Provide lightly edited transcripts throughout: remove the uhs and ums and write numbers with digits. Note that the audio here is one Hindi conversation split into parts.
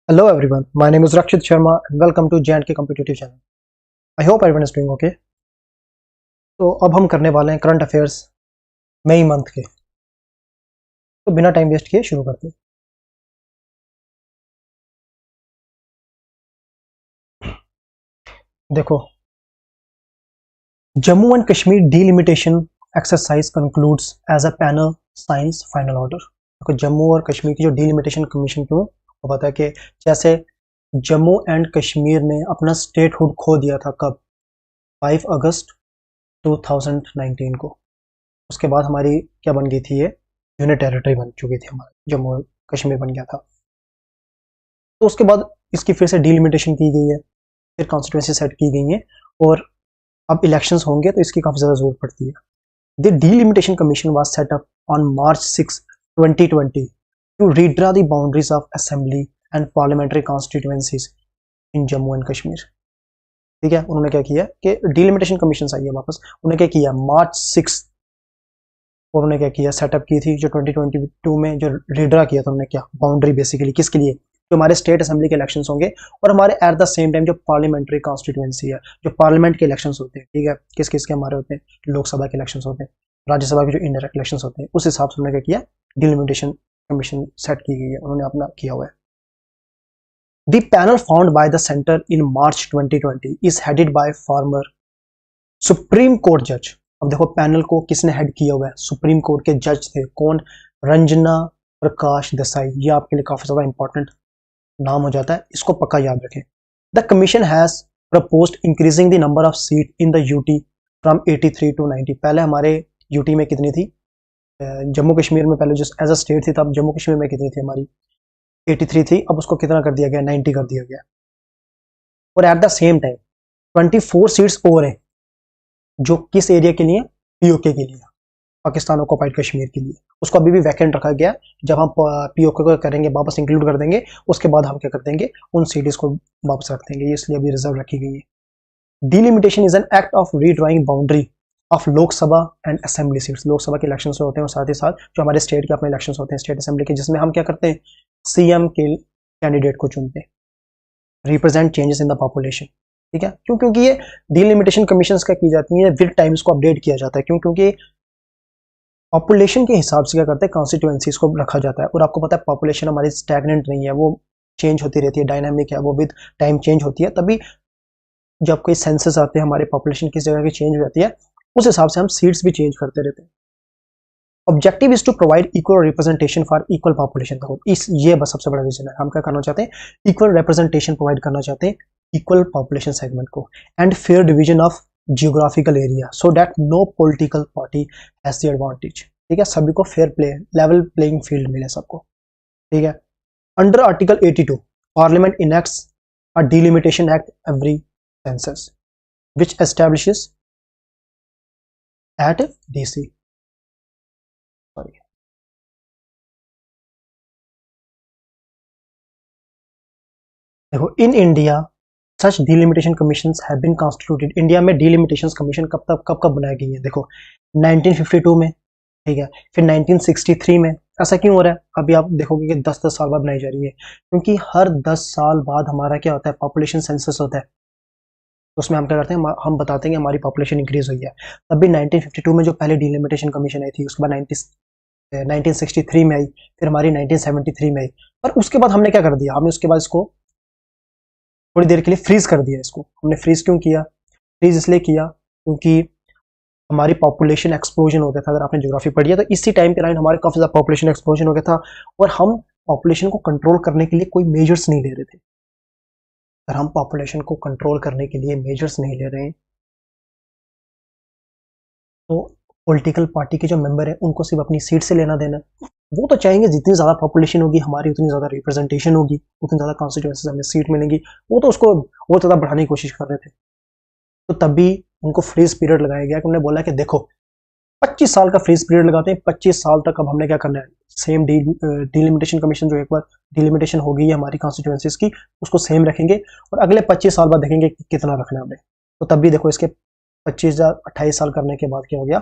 Hello everyone, my name is Rakshit Sharma and welcome to J&K Competitive Channel. I hope everyone is doing okay. तो अब हम करने वाले हैं करंट अफेयर्स मई मंथ के। तो बिना टाइम वेस्ट किए शुरू करते हैं। देखो, Jammu and Kashmir delimitation exercise concludes as a panel science final order. देखो, जम्मू और कश्मीर की जो डीलिमिटेशन कमीशन क्यों, वो पता है कि जैसे जम्मू एंड कश्मीर ने अपना स्टेटहुड खो दिया था कब, 5 अगस्त 2019 को। उसके बाद हमारी क्या बन गई थी, ये यूनिट टेरिटरी बन चुकी थी, हमारा जम्मू और कश्मीर बन गया था। तो उसके बाद इसकी फिर से डीलिमिटेशन की गई है, फिर कॉन्स्टिट्यूंसी सेट की गई है और अब इलेक्शंस होंगे तो इसकी काफ़ी ज़्यादा जरूरत पड़ती है। The delimitation commission was set up on March 6, 2020 to redraw the boundaries of assembly and parliamentary constituencies in Jammu and Kashmir. ठीक है, उन्होंने क्या किया कि डीलिमिटेशन कमीशन आई है वापस, उन्होंने क्या किया March 6 और उन्होंने क्या किया, सेटअप की थी जो 2022 में जो रीड्रा किया था उन्होंने, क्या बाउंड्री बेसिकली किसके लिए, जो हमारे स्टेट असेंबली के इलेक्शंस होंगे और हमारे एट द सेम टाइम जो पार्लियामेंट्री कॉन्स्टिट्यूएंसी है, जो पार्लियामेंट के इलेक्शंस होते हैं। ठीक है, किस किस के हमारे होते हैं, लोकसभा के इलेक्शंस होते हैं, राज्यसभा के जो इनडायरेक्ट इलेक्शंस होते हैं, उस हिसाब से उन्होंने क्या किया, डिलिमिटेशन कमीशन सेट की गई है, उन्होंने अपना किया हुआ है। The panel found by the centre in March 2020 is headed by former supreme court जज। अब देखो, पैनल को किसने हेड किया हुआ है, सुप्रीम कोर्ट के जज थे, कौन, रंजना प्रकाश देसाई। ये आपके लिए काफी ज्यादा इंपॉर्टेंट नाम हो जाता है, इसको पक्का याद रखें। The commission has proposed increasing the number of seat in the UT from 83 to 90। पहले हमारे यूटी में कितनी थी, जम्मू कश्मीर में पहले जो एज अ स्टेट थी तब जम्मू कश्मीर में कितनी थी हमारी, 83 थी, अब उसको कितना कर दिया गया, 90 कर दिया गया। और at the same time 24 seats और हैं जो किस एरिया के लिए, पीओके के लिए, पाकिस्तान ऑक्युपाइड कश्मीर के लिए, उसको अभी भी वैकेंट रखा गया। जब हम पीओके को करेंगे, वापस इंक्लूड कर देंगे, उसके बाद हम क्या कर देंगे, उन सीट्स को वापस रख देंगे, इसलिए अभी रिजर्व रखी गई है। Delimitation is an act of redrawing boundary of Lok Sabha and assembly seats. Lok Sabha के इलेक्शन होते हैं और साथ ही साथ जो हमारे स्टेट के अपने इलेक्शन होते हैं, स्टेट असेंबली के, जिसमें हम क्या करते हैं, सीएम के कैंडिडेट को चुनते हैं, represent changes in the population. ठीक है, क्यों, क्योंकि ये डिलिमिटेशन कमीशंस का की जाती है, विद टाइम्स को अपडेट किया जाता है, क्यों, क्योंकि पॉपुलेशन के हिसाब से क्या करते हैं, कॉन्स्टिट्यूएंसीज को रखा जाता है। और आपको पता है पॉपुलेशन हमारी स्टैग्नेंट नहीं है, वो चेंज होती रहती है, डायनामिक है, वो विद टाइम चेंज होती है। तभी जब कोई सेंसस आते हैं, हमारी पॉपुलेशन किस जगह की चेंज हो जाती है, उस हिसाब से हम सीट्स भी चेंज करते रहते हैं। Objective is to provide equal representation for equal population. इस ये बस सबसे बड़ा रीजन है, हम क्या करना चाहते हैं, इक्वल रिप्रेजेंटेशन प्रोवाइड करना चाहते हैं इक्वल पॉपुलेशन सेगमेंट को, and fair division of geographical area so that no political party has the advantage. ठीक है, सभी को fair play, level playing field मिले सबको। ठीक है, under article 82 parliament enacts a delimitation act every census which establishes at DC, sorry, देखो, in India such delimitation commissions have been constituted. India में डिलिमिटेशन कमीशन कब बनाई गई है, देखो 1952 में। ठीक है, फिर 1963 में। ऐसा क्यों हो रहा है, अभी आप देखोगे कि 10-10 साल बाद बनाई जा रही है, क्योंकि हर 10 साल बाद हमारा क्या होता है, पॉपुलेशन सेंसस होता है। तो उसमें हम क्या करते हैं, हम बताते हैं कि हमारी पॉपुलेशन इंक्रीज हुई है। तभी 1952 में जो पहले डिलिमिटेशन कमीशन आई थी, उसके बाद 1963 में आई, फिर हमारी 1973 में आई। पर उसके बाद हमने क्या कर दिया, हमने उसके बाद इसको थोड़ी देर के लिए फ्रीज कर दिया। इसको हमने फ्रीज क्यों किया, फ्रीज इसलिए किया क्योंकि हमारी पॉपुलेशन एक्सप्लोजन हो गया था। अगर आपने ज्योग्राफी पढ़ी है तो इसी टाइम पे हमारे काफी ज्यादा पॉपुलेशन एक्सप्लोजन हो गया था और हम पॉपुलेशन को कंट्रोल करने के लिए कोई मेजर्स नहीं ले रहे थे। अगर हम पॉपुलेशन को कंट्रोल करने के लिए मेजर्स नहीं ले रहे हैं तो पॉलिटिकल पार्टी के जो मेंबर है उनको सिर्फ अपनी सीट से लेना देना। वो तो चाहेंगे जितनी ज्यादा पॉपुलेशन होगी हमारी, उतनी ज्यादा रिप्रेजेंटेशन होगी, उतनी ज्यादा कॉन्स्टिट्यूएंसी हमें सीट मिलेंगी, वो तो उसको और ज्यादा बढ़ाने की कोशिश कर रहे थे। तो तभी उनको फ्रीज पीरियड लगाया गया कि उन्होंने बोला कि देखो 25 साल का फ्रीज पीरियड लगाते हैं, 25 साल तक अब हमने क्या करना है, सेम डिलिमिटेशन कमीशन जो एक बार डिलिमिटेशन हो गई है हमारी कॉन्स्टिट्यूएंसीज की, उसको सेम रखेंगे और अगले 25 साल बाद देखेंगे कि कितना रखना है हमें। तो तब भी देखो, इसके 28 साल करने के बाद क्या हो गया,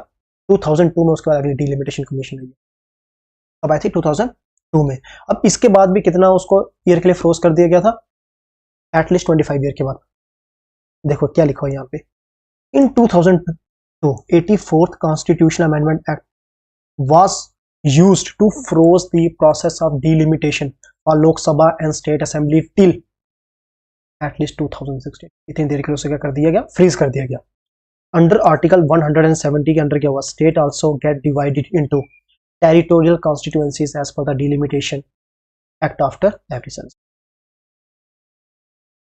2002 में उसके बाद अगली डिलिमिटेशन कमीशन आई। अब आई थी 2002 में। अब इसके बाद भी कितना उसको ईयर के लिए फ्रोज कर दिया गया था, एटलीस्ट 25 ईयर के बाद। देखो क्या लिखा है यहाँ पे, इन 2002 84th constitution amendment act was used to froze the process of delimitation for Lok Sabha and State Assembly till at least 2016। इतनी देर के लिए उसे क्या कर दिया गया, फ्रीज कर दिया गया। अंडर आर्टिकल 170 के अंडर क्या हुआ, state also get divided into territorial constituencies as per the delimitation act after abolition.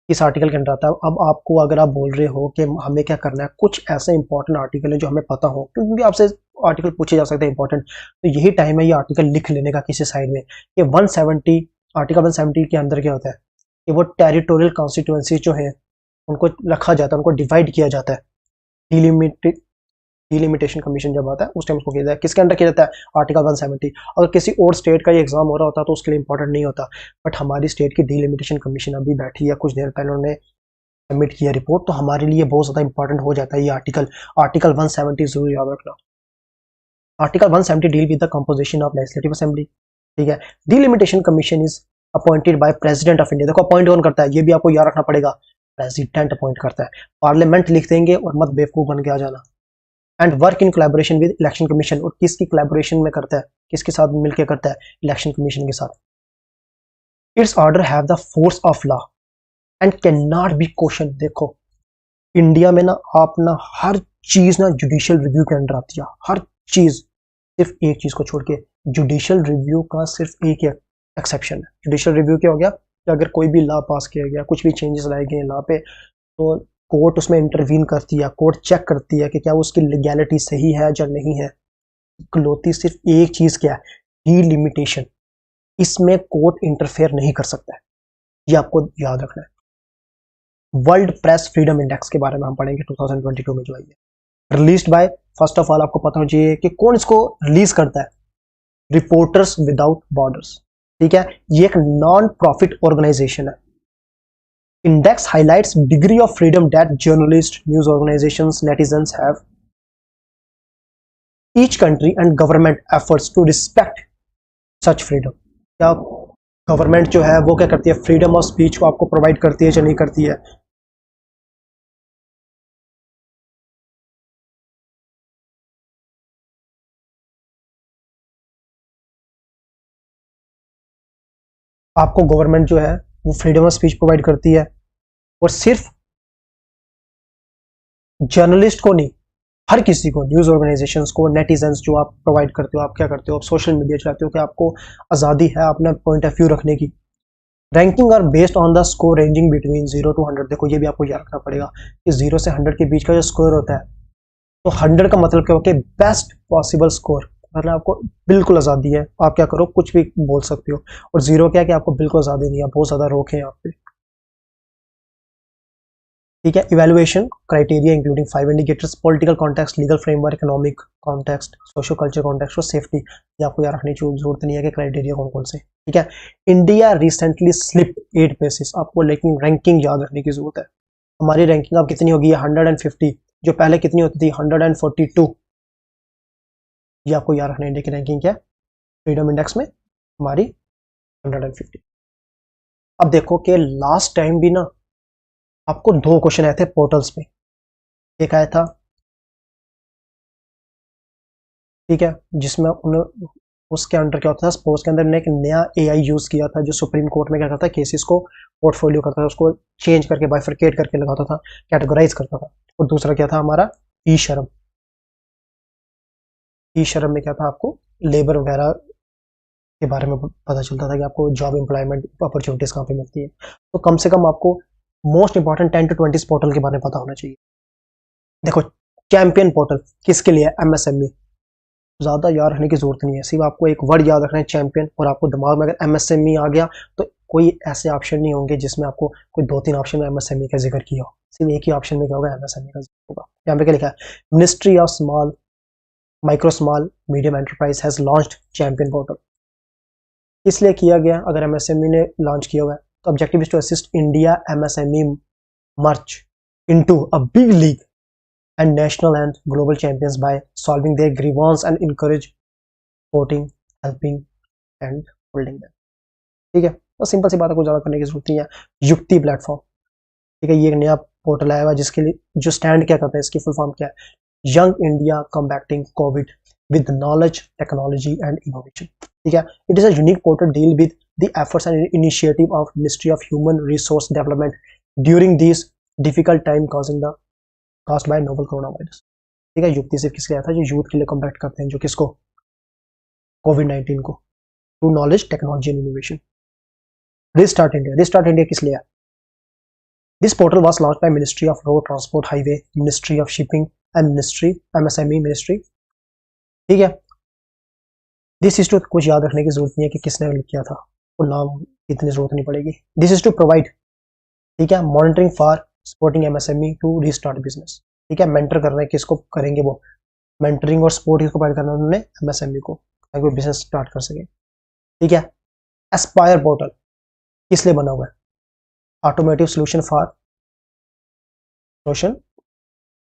इस आर्टिकल के अंदर आता है। अब आपको अगर आप बोल रहे हो कि हमें क्या करना है, कुछ ऐसे इंपॉर्टेंट आर्टिकल है जो हमें पता हो, क्योंकि आपसे आर्टिकल पूछे जा सकते हैं इंपॉर्टेंट, तो यही टाइम है ये आर्टिकल लिख लेने का किसी साइड में। ये 170 आर्टिकल 170 के अंदर क्या होता है कि वो टेरिटोरियल कॉन्स्टिट्यूएंसी जो है उनको रखा जाता है, उनको डिवाइड किया जाता है। डिलिमिटेशन कमीशन जब आता है उस टाइम उसको किया जाता है, किसके अंडर किया जाता है, आर्टिकल 170। अगर किसी और स्टेट का ये एग्जाम हो रहा होता तो उसके लिए इंपॉर्टेंट नहीं होता, बट हमारी स्टेट की डिलिमिटेशन कमीशन अभी बैठी है, कुछ देर पहले उन्होंने सबमिट किया रिपोर्ट, तो हमारे लिए बहुत ज्यादा इंपॉर्टेंट हो जाता है ये आर्टिकल 170 जरूर याद रखना। Article 170 deal with the composition of legislative assembly, ठीक है। Delimitation commission is appointed by president of India. देखो अपॉइंट कौन करता है, ये भी आपको याद रखना पड़ेगा, प्रेसिडेंट अपॉइंट करता है। पार्लियामेंट लिख देंगे और मत बेवकूफ बन के आ जाना। And work in collaboration with election commission, और किसकी कोलैबोरेशन में करता है, किसके साथ मिलकर करता है, इलेक्शन कमीशन के साथ। It's order have the force of law and can not be question. देखो इंडिया में ना आप ना हर चीज ना जुडिशियल रिव्यू के अंडर आती है, हर चीज, सिर्फ एक चीज को छोड़ के, जुडिशियल रिव्यू का सिर्फ एक ही एक्सेप्शन है। जुडिशियल रिव्यू क्या हो गया कि अगर कोई भी लॉ पास किया गया, कुछ भी चेंजेस लाए गए लॉ पे, तो कोर्ट उसमें इंटरवीन करती है, कोर्ट चेक करती है कि क्या उसकी लीगैलिटी सही है या नहीं है। इकलौती सिर्फ एक चीज क्या है, डिलिमिटेशन, इसमें कोर्ट इंटरफेयर नहीं कर सकता है, ये आपको याद रखना है। वर्ल्ड प्रेस फ्रीडम इंडेक्स के बारे में हम पढ़ेंगे 2022 में जो आई है, released by, first of all आपको पता होना चाहिए कि कौन इसको रिलीज करता है, रिपोर्टर्स विदाउट बॉर्डर्स, ठीक है। ये एक नॉन प्रॉफिट ऑर्गेनाइजेशन है। Index highlights degree of freedom that journalist, news organisations, netizens have. Each country and government efforts to respect such freedom. क्या गवर्नमेंट जो है वो क्या करती है, फ्रीडम ऑफ स्पीच को आपको प्रोवाइड करती है या नहीं करती है। आपको गवर्नमेंट जो है वो फ्रीडम ऑफ स्पीच प्रोवाइड करती है, और सिर्फ जर्नलिस्ट को नहीं, हर किसी को, न्यूज ऑर्गेनाइजेशंस को, नेटिजन्स जो आप प्रोवाइड करते हो, आप क्या करते हो, आप सोशल मीडिया चलाते हो, कि आपको आज़ादी है अपना पॉइंट ऑफ व्यू रखने की। Ranking are based on the score ranging between 0 to 100। देखो ये भी आपको याद रखना पड़ेगा कि 0 से 100 के बीच का जो स्कोर होता है, तो 100 का मतलब क्या होता है, बेस्ट पॉसिबल स्कोर, मतलब आपको बिल्कुल आज़ादी है, आप क्या करो कुछ भी बोल सकते हो। और 0 क्या है कि आपको बिल्कुल आज़ादी नहीं है, बहुत ज़्यादा रोक है यहाँ पे, ठीक है। Evaluation criteria including 5 indicators, political context, legal framework, economic context, socio culture context और सेफ्टी। ये आपको याद रखने की जरूरत नहीं है कि क्राइटेरिया कौन कौन से, ठीक है। इंडिया रिसेंटली स्लिप 8 प्लेसेस, आपको लेकिन रैंकिंग याद रखने की जरूरत है। हमारी रैंकिंग अब कितनी होगी, 150, जो पहले कितनी होती थी 142। ये आपको याद रखना है, इंडिया की रैंकिंग क्या है फ्रीडम इंडेक्स में, हमारी 150। अब देखो कि लास्ट टाइम भी ना आपको 2 क्वेश्चन आए थे पोर्टल्स पे, एक आया था, ठीक है, जिसमें उन्हें उसके अंडर क्या होता था, सपोज के अंदर ने एक नया एआई यूज किया था जो सुप्रीम कोर्ट में क्या करता है, केसेस को पोर्टफोलियो करता था, उसको चेंज करके बाइफरकेट करके लगाता था, कैटेगराइज करता था। और दूसरा क्या था हमारा, ई शर्म। ई शर्म में क्या था, आपको लेबर वगैरह के बारे में पता चलता था कि आपको जॉब एम्प्लॉयमेंट अपॉर्चुनिटीज कहाँ पे मिलती है। तो कम से कम आपको मोस्ट इंपॉर्टेंट 10 to 20 पोर्टल के बारे में पता होना चाहिए। देखो चैंपियन पोर्टल किसके लिए है, एमएसएमई, ज्यादा याद रखने की जरूरत नहीं है, सिर्फ आपको एक वर्ड याद रखना है चैंपियन, और आपको दिमाग में अगर एमएसएमई आ गया तो कोई ऐसे ऑप्शन नहीं होंगे जिसमें आपको कोई 2-3 ऑप्शन में एमएसएमई का जिक्र किया हो, सिर्फ एक ही ऑप्शन में क्या होगा, एमएसएमई का जिक्र होगा। यहाँ पे क्या लिखा है, ministry of small micro small medium enterprise has launched champion portal. इसलिए किया गया, अगर एमएसएमई ने लॉन्च किया हुआ है तो objective is to assist India MSME march into a big league and national and global champions by solving their grievance and encourage supporting, helping and holding them. ठीक है, तो सिंपल सी बात है, कुछ ज़्यादा करने की जरूरत नहीं है। युक्ति प्लेटफॉर्म, ठीक है, ये एक नया पोर्टल आया हुआ है जिसके लिए जो स्टैंड क्या करता है, इसकी फुल फॉर्म क्या है, young India combating Covid with knowledge technology and innovation. ठीक है, it is a unique portal deal with the efforts and initiative of ministry of human resource development during this difficult time caused bye novel corona virus. ठीक है, युक्ति सिर्फ किसके आया था, जो यूथ के लिए कम्बैक्ट करते हैं, जो किसको, कोविड-19 को, through knowledge technology and innovation. Restart India, restart India किस लिए है? This portal was launched by Ministry of Road Transport Highway, Ministry of Shipping and Ministry MSME Ministry। ठीक है, दिस इज टू, कुछ याद रखने की जरूरत नहीं है कि किसने किया था, वो नाम इतनी जरूरत नहीं पड़ेगी। दिस इज टू प्रोवाइड, ठीक है, monitoring for supporting MSME to restart business. ठीक है, मेंटर कर रहे हैं, किसको करेंगे वो, मेंटरिंग और सपोर्ट किसको प्रोवाइड करना है उन्होंने, एमएसएमई को, ताकि वो बिजनेस स्टार्ट कर सके। ठीक है, एस्पायर पोर्टल किस लिए बना हुआ है, automotive solution for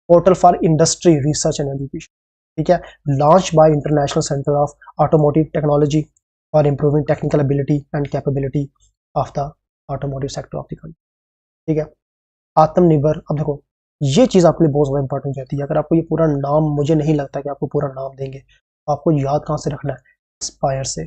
portal for industry research and education. ठीक है, launch bye international centre of automotive technology for improving technical ability and capability of the automotive sector of the country. ठीक है, आत्मनिर्भर, अब देखो ये चीज आपके लिए बहुत ज्यादा इंपॉर्टेंट रहती है। अगर आपको ये पूरा नाम, मुझे नहीं लगता कि आपको पूरा नाम देंगे, तो आपको याद कहाँ से रखना है, एस्पायर से,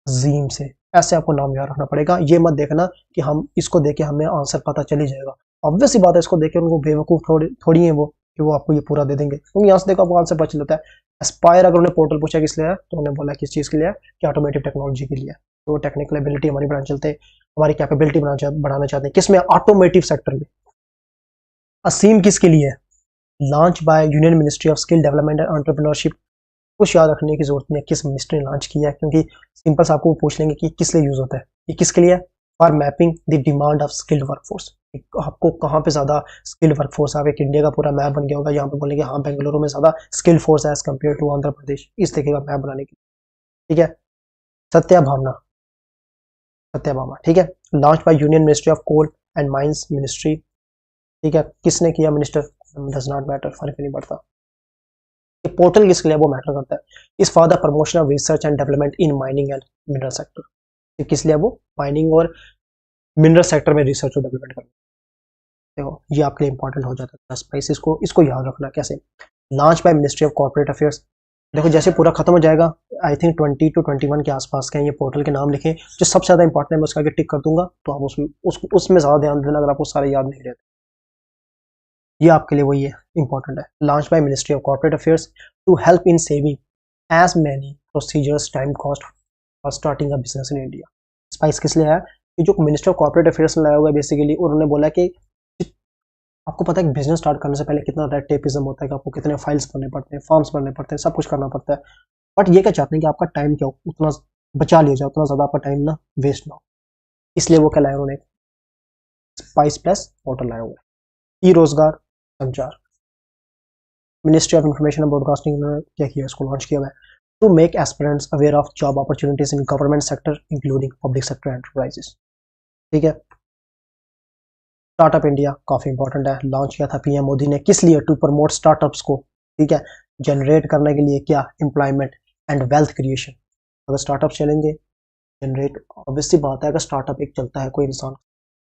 जीम से, ऐसे आपको नाम याद रखना पड़ेगा। ये मत देखना कि हम इसको देके हमें आंसर पता चल ही जाएगा, ऑब्वियस ही बात है, इसको देखे उनको बेवकूफ थोड़ी है वो कि वो आपको ये पूरा दे देंगे, क्योंकि यहाँ से देखो आपको आंसर पता चल जाता है। एस्पायर अगर उन्हें पोर्टल पूछा किस लिए है, तो उन्होंने बोला किस चीज के लिए है, कि ऑटोमेटिव टेक्नोलॉजी के लिए। तो टेक्निकल एबिलिटी हमारी बढ़ाना चलते हैं, हमारी कैपेबिलिटी बढ़ाना चाहते हैं, किसमें, ऑटोमेटिव सेक्टर में। असीम किसके लिए है, launch by union ministry of skill development and entrepreneurship. कुछ याद रखने की जरूरत नहीं है किस मिनिस्ट्री ने लॉन्च किया है, क्योंकि सिंपल से आपको पूछ लेंगे कि किस लिए यूज होता है, ये किसके लिए, for mapping the demand of skilled workforce. आपको कहाँ पे ज्यादा स्किल्ड वर्कफोर्स, आप एक इंडिया का पूरा मैप बन गया होगा, यहाँ पे बोलेंगे हाँ बेंगलुरु में ज्यादा स्किल्ड फोर्स है as compare to Andhra Pradesh, इस तरीके का मैप बनाने के लिए। ठीक है, सत्याभामा, सत्याभामा, ठीक है, launch by union ministry of coal and mines ministry. ठीक है, किसने किया, मिनिस्टर, डज नॉट मैटर, फर्क नहीं पड़ता। ये पोर्टल किसके लिए, वो मैटर करता है, इस for the promotion of research and development in mining and mineral sector. ये किस लिए, वो माइनिंग और मिनरल सेक्टर में रिसर्च और डेवलपमेंट करना। देखो ये आपके लिए इंपॉर्टेंट हो जाता है, स्पाइस, इसको याद रखना कैसे, launch by ministry of corporate affairs. देखो जैसे पूरा खत्म हो जाएगा, आई थिंक 20 to 21 के आसपास के ये पोर्टल के नाम लिखें, जो सबसे ज्यादा इंपॉर्टेंट है मैं उसका आगे टिक कर दूंगा, तो आप उसमें ज्यादा ध्यान देना अगर आपको सारे याद नहीं रहते। ये आपके लिए वही है, इंपॉर्टेंट है, launch by ministry of corporate affairs to help in saving as many procedures time cost for starting a business in India. Spice किस लिए है, कि जो मिनिस्टर ऑफ कॉर्पोरेट अफेयर्स ने लाया हुआ है बेसिकली, उन्होंने बोला कि आपको पता है कि बिजनेस स्टार्ट करने से पहले कितना रेड टेपिज्म होता है, कि आपको कितने फाइल्स भरने पड़ते हैं, फॉर्म्स भरने पड़ते हैं, सब कुछ करना पड़ता है। बट ये क्या चाहते हैं कि आपका टाइम क्या हो, उतना बचा लिया जाए, उतना ज्यादा आपका टाइम ना वेस्ट ना हो, इसलिए वो क्या लाया उन्होंने, स्पाइस प्लस पोर्टल लाया हुआ है। E Rozgar Sanchar, ministry of information and broadcasting ने क्या किया, इसको लॉन्च किया हुआ है, to make aspirants aware of job opportunities in government sector including public sector enterprises. ठीक है, स्टार्टअप इंडिया काफी इंपॉर्टेंट है, लॉन्च किया था पीएम मोदी ने, किस लिए, टू प्रमोट स्टार्टअप्स को। ठीक है, जनरेट करने के लिए क्या, एम्प्लॉयमेंट एंड वेल्थ क्रिएशन। अगर स्टार्टअप चलेंगे, जनरेट, ऑब्वियसली बात है, अगर स्टार्टअप एक चलता है, कोई इंसान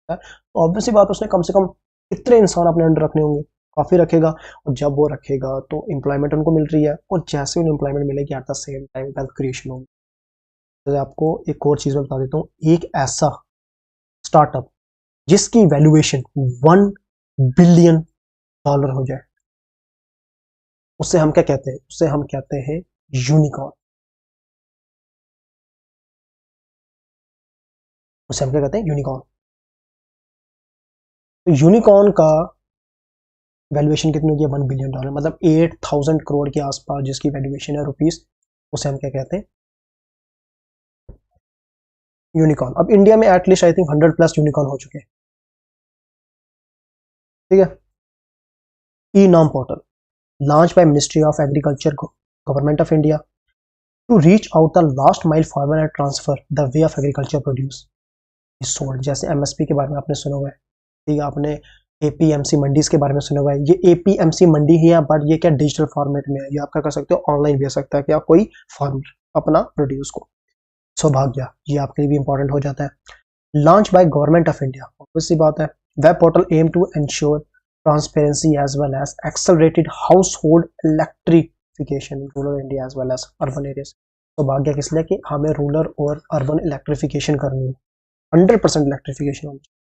है, तो ऑब्वियसली बात उसने कम से कम कितने इंसान अपने अंडर रखने होंगे, काफी रखेगा, और जब वो रखेगा तो एम्प्लॉयमेंट उनको मिल रही है, और जैसे उन्हें एम्प्लॉयमेंट मिलेगी eight the same time wealth creation होगी। तो आपको एक और चीज मैं बता देता हूँ, एक ऐसा स्टार्टअप जिसकी वैल्यूएशन $1 बिलियन हो जाए, उससे हम क्या कहते हैं, उससे हम कहते हैं यूनिकॉर्न। उसे हम क्या कहते हैं, यूनिकॉर्न। तो यूनिकॉर्न का वैल्यूएशन कितनी होगी, $1 बिलियन, मतलब 8,000 करोड़ के आसपास जिसकी वैल्यूएशन है रुपीस, उसे हम क्या कहते हैं, यूनिकॉर्न। अब इंडिया में एटलीस्ट आई थिंक 100+ यूनिकॉर्न हो चुके हैं। ठीक है, e NAM portal, launch by ministry of agriculture government of India to reach out the last mile farmer and transfer the way of agriculture produce is sold. जैसे एमएसपी के बारे में आपने सुना हुआ है, ठीक है, आपने एपीएमसी मंडीज के बारे में सुना हुआ है, ये एपीएमसी मंडी ही है, बट ये क्या डिजिटल फॉर्मेट में है, ये आप क्या कर सकते हो, ऑनलाइन भेज सकता है क्या कोई फार्मर अपना प्रोड्यूस को। सौभाग्य, ये आपके लिए भी इंपॉर्टेंट हो जाता है। Launch by government of India, obvious सी बात है। Web portal aim to ensure transparency as well as accelerated household electrification in rural India as well as urban areas. Saubhagya किस लिए कि हमें रूरल और अर्बन इलेक्ट्रिफिकेशन करनी है, 100% इलेक्ट्रिफिकेशन होनी चाहिए,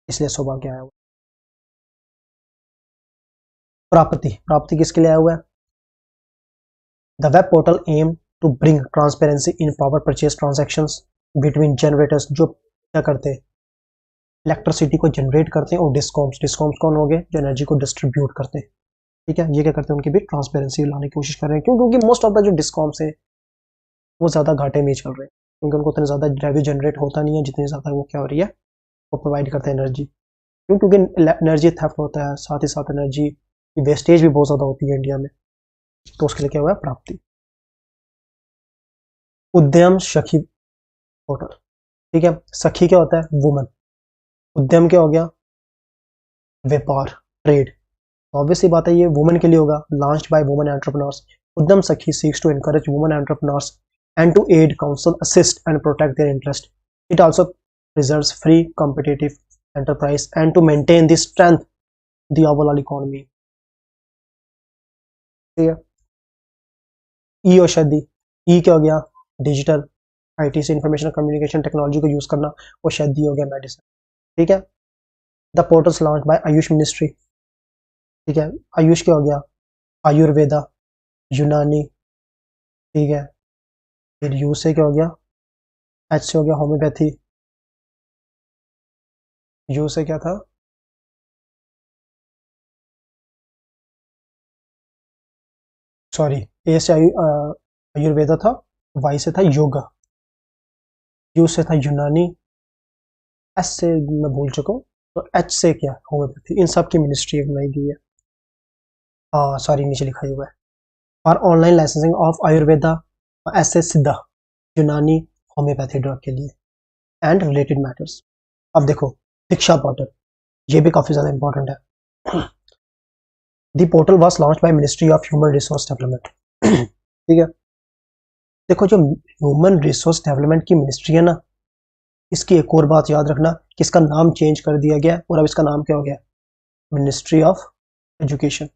इसलिए सौभाग्य आया हुआ। प्राप्ति किसके लिए आया हुआ है? The web portal aim to bring transparency in power purchase transactions between generators, जो क्या करते हैं, इलेक्ट्रिसिटी को जनरेट करते हैं, और डिस्कॉम्स कौन हो गए, जो एनर्जी को डिस्ट्रीब्यूट करते हैं। ठीक है, ये क्या करते हैं, उनकी भी ट्रांसपेरेंसी लाने की कोशिश कर रहे हैं। क्यों? क्योंकि मोस्ट ऑफ द जो डिस्कॉम्स है वो ज़्यादा घाटे में चल रहे हैं, क्योंकि उनको उतना ज़्यादा रेवेन्यू जनरेट होता नहीं है जितनी ज़्यादा वो क्या हो रही है, वो प्रोवाइड करते हैं एनर्जी। क्यों? क्योंकि एनर्जी थेफ्ट होता है, साथ ही साथ एनर्जी की वेस्टेज भी बहुत ज़्यादा होती है इंडिया में, तो उसके लिए क्या हुआ है, प्राप्ति। उद्यम सखी पोर्टल, ठीक है, सखी क्या होता है, वुमन, उद्यम क्या हो गया, व्यापार, ट्रेड, ऑब्वियसली बात है ये वुमेन के लिए होगा। Launched by women entrepreneurs, Udyam Sakhi seeks to encourage women entrepreneurs and to aid, counsel, assist and protect their interest. It also preserves free competitive enterprise and to maintain the strength the overall economy. ठीक है, ई औषधि, ई क्या हो गया, डिजिटल आईटी से इंफॉर्मेशन कम्युनिकेशन टेक्नोलॉजी को यूज करना, औषधि हो गया मेडिसिन। ठीक है, the portals launch by Ayush ministry, ठीक है, आयुष क्या हो गया, आयुर्वेदा, यूनानी, ठीक है, फिर यू से क्या हो गया, एच से हो गया होम्योपैथी, यू से क्या था, सॉरी, ए से आयुर्वेदा था, वाई से था योगा, यू से था यूनानी, एस से मैं भूल चुका हूँ, तो एच से क्या, होम्योपैथी। इन सब की मिनिस्ट्री बनाई गई है, सॉरी नीचे लिखा हुआ है, और online licensing of Ayurveda, S से सिद्धा, यूनानी, होम्योपैथी ड्रग के लिए एंड रिलेटेड मैटर्स। अब देखो दीक्षा पोर्टल, ये भी काफी ज्यादा इंपॉर्टेंट है। The portal was launched by ministry of human resource development. ठीक है, देखो जो ह्यूमन रिसोर्स डेवलपमेंट की मिनिस्ट्री है ना, इसकी एक और बात याद रखना कि इसका नाम चेंज कर दिया गया और अब इसका नाम क्या हो गया, मिनिस्ट्री ऑफ एजुकेशन,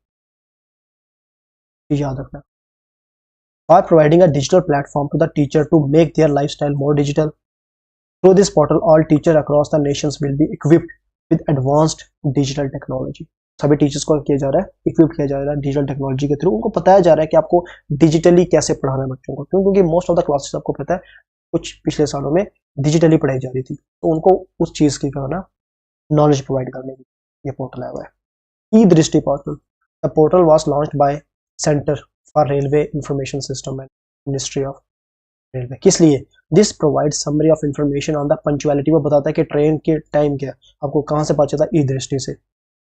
याद रखना। By providing a digital platform to the teacher to make their lifestyle more digital, through this portal all teachers across the nations will be equipped with advanced digital technology. सभी टीचर्स को किया जा रहा है, इक्विप किया जा रहा है डिजिटल टेक्नोलॉजी के थ्रू, उनको बताया जा रहा है कि आपको डिजिटली कैसे पढ़ाना है बच्चों को। क्यों? क्योंकि मोस्ट ऑफ द क्लासेस आपको पता है कुछ पिछले सालों में डिजिटली पढ़ाई जा रही थी, तो उनको उस चीज की करना, नॉलेज प्रोवाइड करने की ये पोर्टल आया हुआ है। ई दृष्टि portal, the portal was launched bye centre for railway information system and ministry of railway. किस लिए? This provide summary of information on the punctuality, वो बताता है कि ट्रेन के टाइम क्या, आपको कहाँ से पता चलता है, ई दृष्टि से।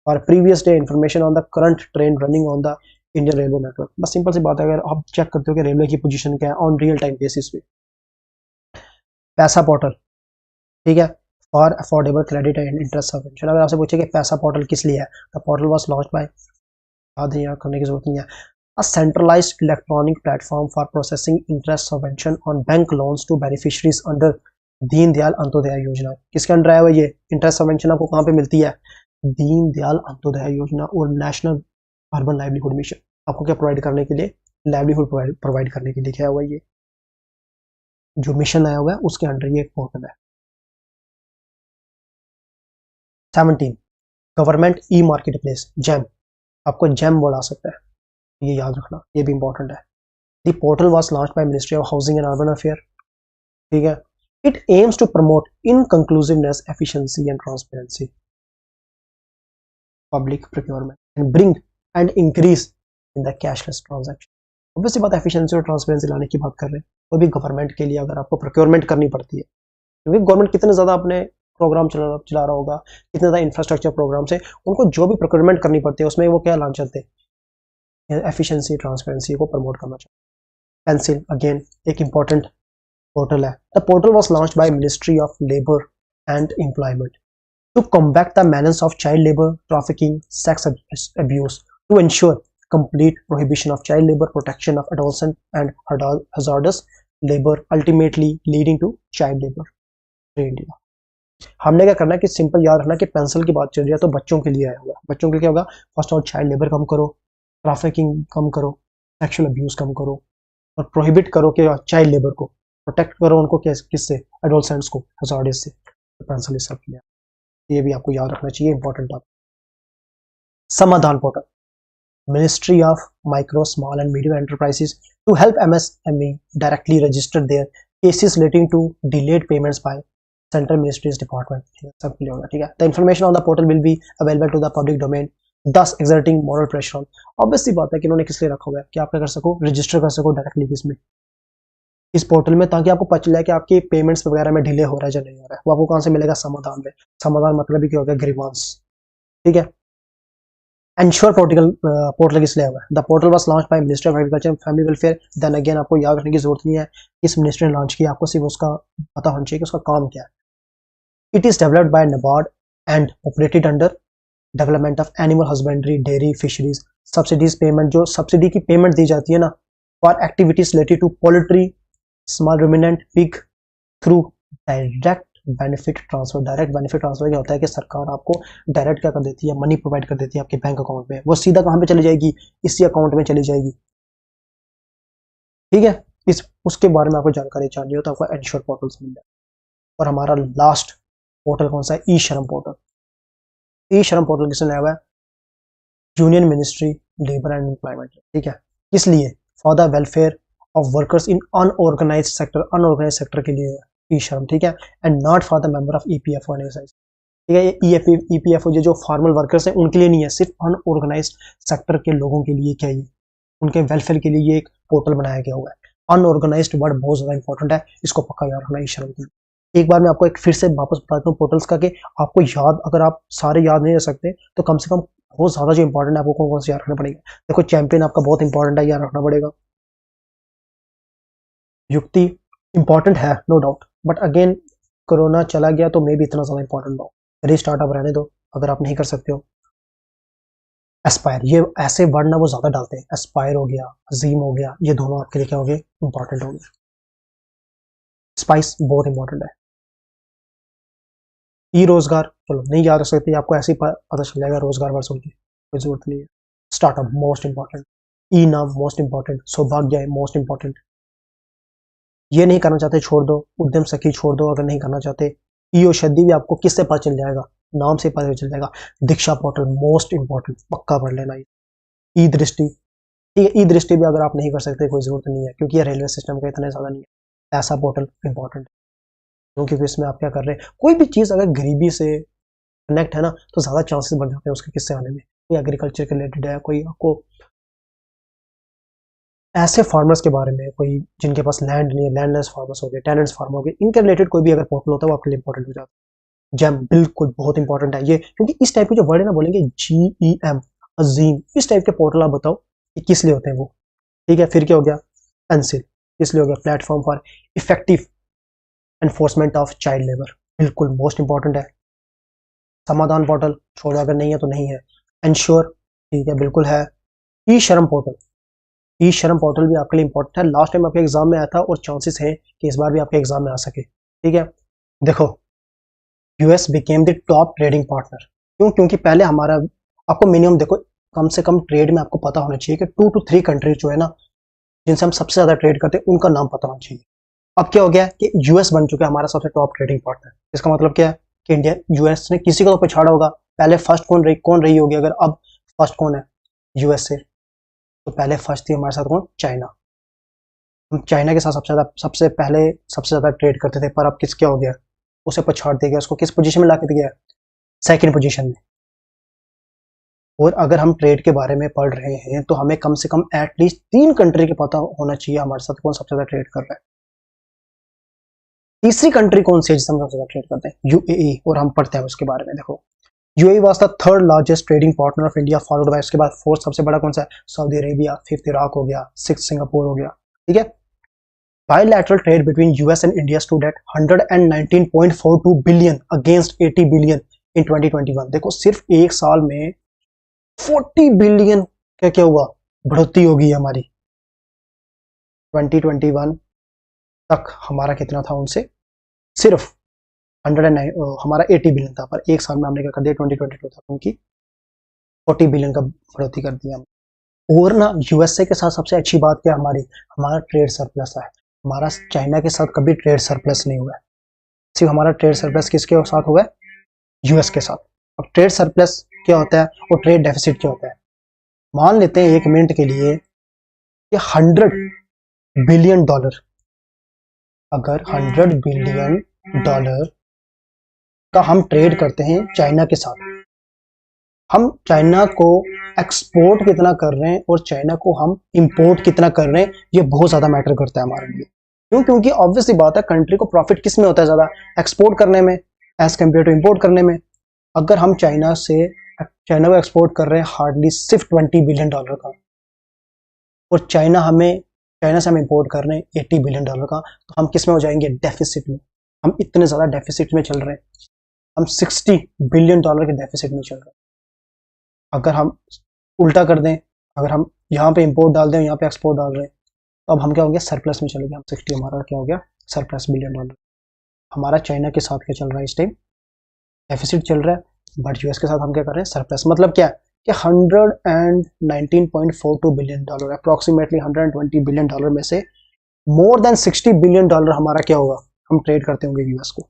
और previous day information on the current train running on the Indian railway network. बस सिंपल सी बात है, अगर आप चेक करते हो कि रेलवे की पोजीशन क्या है ऑन रियल टाइम बेसिस पे। पैसा पोर्टल, ठीक है, for affordable credit and interest subvention. अगर आपसे पूछे कि पैसा पोर्टल किस लिए है, the portal was launched bye, याद नहीं करने की जरूरत नहीं है, a centralized electronic platform for processing interest subvention on bank loans to beneficiaries under Deen Dayal Antyodaya योजना। किसके अंडर आया हुआ ये इंटरेस्ट सबवेंशन? आपको कहाँ पे मिलती है? दीन दयाल अंत्योदय योजना और नेशनल अर्बन लाइवलीहुड मिशन। आपको क्या प्रोवाइड करने के लिए? लाइवलीहुड प्रोवाइड करने के लिए क्या हुआ, ये जो मिशन आया हुआ है उसके अंडर ये एक पोर्टल है। 17 government e market place, jam, आपको जैम बोला सकता है, ये याद रखना, ये भी इंपॉर्टेंट है। The portal was launched by ministry of housing and urban affair, ठीक है, it aims to promote inclusiveness, efficiency and transparency public procurement and bring and increase in the cashless transaction. Obviously बात एफिशिएंसी और ट्रांसपेरेंसी लाने की बात कर रहे हैं, तो भी गवर्नमेंट के लिए अगर आपको प्रोक्योरमेंट करनी पड़ती है, क्योंकि गवर्नमेंट कितने ज्यादा अपने प्रोग्राम चला रहा होगा, कितने ज्यादा इंफ्रास्ट्रक्चर प्रोग्राम से उनको जो भी प्रोक्योरमेंट करनी पड़ती है उसमें वो क्या लाना चाहते हैं, एफिशिएंसी ट्रांसपेरेंसी को प्रमोट करना चाहिए। पेंसिल अगेन एक इंपॉर्टेंट पोर्टल है। The portal was launched by ministry of labour and employment to combat the menace of child labour, trafficking, sex abuse, to ensure complete prohibition of child labor, protection of adolescent and hazardous labour ultimately leading to child labour in India. हमने क्या करना है कि सिंपल याद रखना कि पेंसिल की बात चल रही है तो बच्चों के लिए आया हुआ है। बच्चों के लिए क्या होगा, फर्स्ट ऑफ चाइल्ड लेबर कम करो, ट्रैफिकिंग कम करो, सेक्सुअल अब्यूज कम करो, और प्रोहिबिट करो कि चाइल्ड लेबर को, प्रोटेक्ट करो उनको किससे, एडोलसेंट्स को हजार्डिस से। तो पेंसिल इस सब के लिए, ये भी आपको याद रखना चाहिए, इंपॉर्टेंट आप। समाधान portal, Ministry of Micro, Small and Medium Enterprises to help MSME directly register their cases relating to delayed payments by Central Ministries Department। सब क्लियर होगा, ठीक है। The information on the portal will be available to the public domain, thus exerting moral pressure on। Obviously बात है कि इन्होंने किस लिए रखा हुआ है कि आप क्या कर सको, रजिस्टर कर सको डायरेक्टली किसमें, इस पोर्टल में, ताकि आपको पता चले कि आपकी पेमेंट्स वगैरह में डिले हो रहा है या नहीं हो रहा है। वो आपको कहाँ से मिलेगा, समाधान में। समाधान मतलब क्या हो गया, ग्रीवांस, ठीक है। Ensure पोर्टल किस लिए हुआ है, the portal was launch by ministry of agriculture and family welfare. Then again आपको याद रखने की जरूरत नहीं है किस मिनिस्ट्री ने लॉन्च किया, आपको सिर्फ उसका पता होना चाहिए कि उसका काम क्या है। It is developed by NABARD and operated under development of animal husbandry, dairy, fisheries. Subsidies payment, जो सब्सिडी की पेमेंट दी जाती है ना for activities related to poultry, small ruminant, pig, through direct benefit transfer. Direct benefit transfer क्या होता है कि सरकार आपको डायरेक्ट क्या कर देती है, मनी प्रोवाइड कर देती है आपके बैंक अकाउंट में, वो सीधा कहां पे चली जाएगी, इसी अकाउंट में चली जाएगी, ठीक है। इस उसके बारे में आपको जानकारी चाहिए हो तो आपको एंश्योर पोर्टल से मिल जाए। और हमारा लास्ट पोर्टल कौन सा है, ई श्रम पोर्टल। ई श्रम पोर्टल किसने लाया हुआ है, union ministry labour and employment, ठीक है। इसलिए for the welfare of workers in unorganise sector, unorganise sector के लिए ई श्रम, ठीक है। And not for the member of EPFO and excise, ठीक है। ये ईपीएफओ जो फॉर्मल वर्कर्स हैं उनके लिए नहीं है, सिर्फ अनऑर्गेनाइज सेक्टर के लोगों के लिए क्या है, उनके वेलफेयर के लिए ये एक पोर्टल बनाया गया हुआ है। अनऑर्गेनाइज्ड वर्ड बहुत ज्यादा इंपॉर्टेंट है, इसको पक्का याद रखना ई श्रम के लिए। एक बार मैं आपको एक फिर से वापस बताता हूँ पोर्टल्स का, कि आपको याद, अगर आप सारे याद नहीं रख सकते तो कम से कम बहुत ज्यादा जो इंपॉर्टेंट है आपको कौन कौन से याद रखना पड़ेगा। देखो चैंपियन आपका बहुत इंपॉर्टेंट है, याद रखना पड़ेगा। युक्ति इंपॉर्टेंट है no doubt, but again corona चला गया तो मे भी इतना ज्यादा इंपॉर्टेंट हो, रीस्टार्ट आप रहने दो अगर आप नहीं कर सकते हो। एस्पायर, ये ऐसे वर्ड ना वो ज्यादा डालते हैं, एस्पायर हो गया, अजीम हो गया, ये दोनों आपके लिए क्या हो गए, इंपॉर्टेंट हो गए। स्पाइस बहुत इंपॉर्टेंट है। ई रोजगार, चलो नहीं याद रख सकते, आपको ऐसे ही पता चल जाएगा, रोजगार वर्ड सुन के कोई जरूरत नहीं है। स्टार्टअप मोस्ट इंपॉर्टेंट, ई नाम मोस्ट इंपॉर्टेंट, सौभाग्य मोस्ट इंपॉर्टेंट। ये नहीं करना चाहते छोड़ दो, उद्यम सखी छोड़ दो अगर नहीं करना चाहते। ई औषधि भी आपको किससे पता चल जाएगा, नाम से पता चल जाएगा। दीक्षा पोर्टल मोस्ट इंपॉर्टेंट, पक्का पढ़ लेना। ई दृष्टि, ठीक है। ई दृष्टि भी अगर आप नहीं कर सकते कोई जरूरत नहीं है, क्योंकि ये रेलवे सिस्टम का इतना ज्यादा नहीं है। ऐसा पोर्टल इंपॉर्टेंट है क्योंकि इसमें आप क्या कर रहे हैं, कोई भी चीज अगर गरीबी से कनेक्ट है ना तो ज्यादा चांसेस बढ़ जाते हैं उसके किस्से आने में। कोई एग्रीकल्चर के रिलेटेड है, कोई आपको ऐसे फार्मर्स के बारे में, कोई जिनके पास लैंड नहीं है, लैंडलेस फार्मर्स हो गए, टेनेंट्स फार्मर हो गए, इनके रिलेटेड कोई भी अगर पोर्टल होता है वो आपके लिए इंपॉर्टेंट हो जाता है। जेम बिल्कुल बहुत इंपॉर्टेंट है ये, क्योंकि इस टाइप के जो वर्ड है ना बोलेंगे GEM, अजीम, इस टाइप के पोर्टल आप बताओ कि किस लिए होते हैं वो, ठीक है। फिर क्या हो गया, पेंसिल, किस लिए हो गया, platform for effective enforcement of child labour, बिल्कुल मोस्ट इंपॉर्टेंट है। समाधान पोर्टल छोड़ो अगर नहीं है तो नहीं है। एंश्योर, ठीक है बिल्कुल है। ई श्रम पोर्टल, ई श्रम पोर्टल भी आपके लिए इंपॉर्टेंट है, लास्ट टाइम आपके एग्जाम में आया था और चांसेस है कि इस बार भी आपके एग्जाम में आ सके, ठीक है। देखो US became the top trading partner, क्यों, क्योंकि पहले हमारा, आपको मिनिमम देखो कम से कम ट्रेड में आपको पता होना चाहिए कि 2 to 3 कंट्रीज जो है ना जिनसे हम सबसे ज्यादा ट्रेड करते हैं उनका नाम पता होना चाहिए। अब क्या हो गया कि यूएस बन चुका है हमारा सबसे टॉप ट्रेडिंग पार्टनर। इसका मतलब क्या है कि इंडिया, यूएस ने किसी को तो पछाड़ा होगा, पहले फर्स्ट कौन रही होगी, अगर अब फर्स्ट कौन है यूएस से, तो पहले फर्स्ट थी हमारे साथ कौन, चाइना। हम चाइना के साथ सबसे पहले सबसे ज्यादा ट्रेड करते थे, पर अब किस क्या हो गया, उसे पछाड़ दिया गया, उसको किस पोजीशन में ला के दिया, सेकंड पोजीशन में। और अगर हम ट्रेड के बारे में पढ़ रहे हैं तो हमें कम से कम एटलीस्ट 3 कंट्री के पता होना चाहिए हमारे साथ कौन सबसे ज्यादा ट्रेड कर रहा है। तीसरी कंट्री कौन सी है जिससे हम सबसे ज्यादा ट्रेड करते हैं, यूएई, और हम पढ़ते हैं उसके बारे में। देखो UAE was the third largest trading partner of India, followed by, उसके बाद फोर्थ सबसे बड़ा कौन सा है, सऊदी अरेबिया, फिफ्थ इराक हो गया, सिक्स्थ सिंगापुर हो गया, ठीक है। Bilateral trade between US and India stood at 119.42 billion against 80 billion in 2021। देखो सिर्फ एक साल में 40 बिलियन क्या हुआ, बढ़ोतरी होगी हमारी 2021 तक हमारा कितना था उनसे, सिर्फ 109, हमारा 80 बिलियन था, पर एक साल में हमने क्या कर दिया 2022 तक उनकी 40 बिलियन का बढ़ोतरी कर दिया। और ना यूएसए के साथ सबसे अच्छी बात क्या हमारी, हमारा ट्रेड सरप्लस है। हमारा चाइना के साथ कभी ट्रेड सरप्लस नहीं हुआ है, सिर्फ हमारा ट्रेड सरप्लस किसके साथ हुआ है, यूएस के साथ। अब ट्रेड सरप्लस क्या होता है और ट्रेड डेफिसिट क्या होता है। मान लेते हैं एक मिनट के लिए कि 100 बिलियन डॉलर, अगर 100 बिलियन डॉलर का हम ट्रेड करते हैं चाइना के साथ, हम चाइना को एक्सपोर्ट कितना कर रहे हैं और चाइना को हम इंपोर्ट कितना कर रहे हैं, ये बहुत ज्यादा मैटर करता है हमारे लिए। क्यों? क्योंकि ऑब्वियसली बात है, कंट्री को प्रॉफिट किस में होता है ज्यादा, एक्सपोर्ट करने में एज कम्पेयर टू इंपोर्ट करने में। अगर हम चाइना को एक्सपोर्ट कर रहे हैं हार्डली सिर्फ 20 बिलियन डॉलर का, और चाइना से हम इंपोर्ट कर रहे हैं 80 बिलियन डॉलर का, तो हम किस में हो जाएंगे, डेफिसिट में। हम इतने ज्यादा डेफिसिट में चल रहे हैं, हम 60 बिलियन डॉलर के डेफिसिट में चल रहे हैं। अगर हम उल्टा कर दें, अगर हम यहाँ पे इंपोर्ट डाल दें, यहाँ पे एक्सपोर्ट डाल रहे हैं, तो अब हम क्या हो गया, सरप्लस में चले गए। हम 60, हमारा क्या हो गया, सरप्लस बिलियन डॉलर। हमारा चाइना के साथ क्या चल रहा है इस टाइम, डेफिसिट चल रहा है, बट यूएस के साथ हम क्या कर रहे हैं, सरप्लस। मतलब क्या कि 119.42 billion dollar, approximately 120 billion dollar में से मोर देन 60 बिलियन डॉलर हमारा क्या होगा, हम ट्रेड करते होंगे यूएस को।